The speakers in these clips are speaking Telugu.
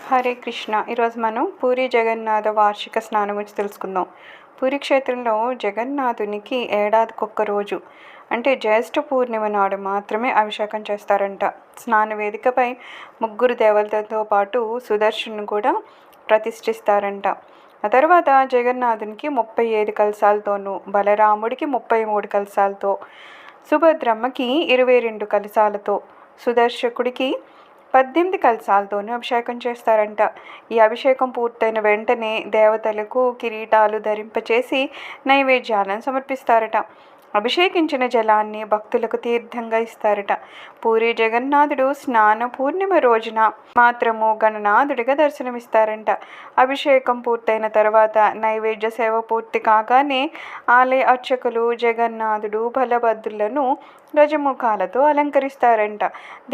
హరే కృష్ణ. ఈరోజు మనం పూరి జగన్నాథ వార్షిక స్నానం గురించి తెలుసుకుందాం. పూరి క్షేత్రంలో జగన్నాథునికి ఏడాదికొక్క రోజు అంటే జ్యేష్ఠ పూర్ణిమ నాడు మాత్రమే అభిషేకం చేస్తారంట. స్నాన వేదికపై ముగ్గురు దేవతలతో పాటు సుదర్శను కూడా ప్రతిష్ఠిస్తారంట. ఆ తర్వాత జగన్నాథునికి 35 కలశాలతోనూ, బలరాముడికి 33 కలశాలతో, సుభద్రమ్మకి 22 కలశాలతో, సుదర్శకుడికి 18 కలశాలతోనూ అభిషేకం చేస్తారంట. ఈ అభిషేకం పూర్తయిన వెంటనే దేవతలకు కిరీటాలు ధరింపచేసి నైవేద్యాలను సమర్పిస్తారట. అభిషేకించిన జలాన్ని భక్తులకు తీర్థంగా ఇస్తారట. పూరి జగన్నాథుడు స్నాన పూర్ణిమ రోజున మాత్రము గణనాథుడిగా దర్శనమిస్తారంట. అభిషేకం పూర్తయిన తర్వాత నైవేద్య సేవ పూర్తి కాగానే ఆలయ అర్చకులు జగన్నాథుడు బలభద్రులను గజముఖాలతో అలంకరిస్తారంట.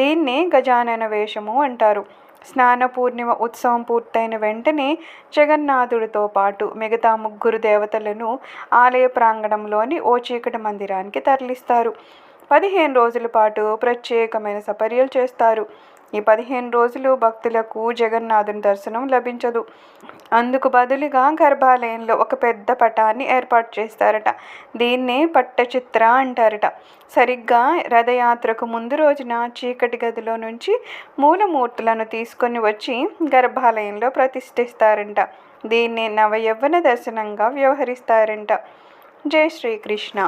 దీన్నే గజానన వేషము అంటారు. స్నాన పూర్ణిమ ఉత్సవం పూర్తయిన వెంటనే జగన్నాథుడితో పాటు మిగతా ముగ్గురు దేవతలను ఆలయ ప్రాంగణంలోని ఓ చీకటి మందిరానికి తరలిస్తారు. 15 రోజుల పాటు ప్రత్యేకమైన సపర్యలు చేస్తారు. ఈ 15 రోజులు భక్తులకు జగన్నాథుని దర్శనం లభించదు. అందుకు బదులుగా గర్భాలయంలో ఒక పెద్ద పటాన్ని ఏర్పాటు చేస్తారట. దీన్నే పట్టచిత్ర అంటారట. సరిగ్గా రథయాత్రకు ముందు రోజున చీకటి గదిలో నుంచి మూలమూర్తులను తీసుకొని వచ్చి గర్భాలయంలో ప్రతిష్ఠిస్తారంట. దీన్ని నవయవ్వన దర్శనంగా వ్యవహరిస్తారంట. జై శ్రీకృష్ణ.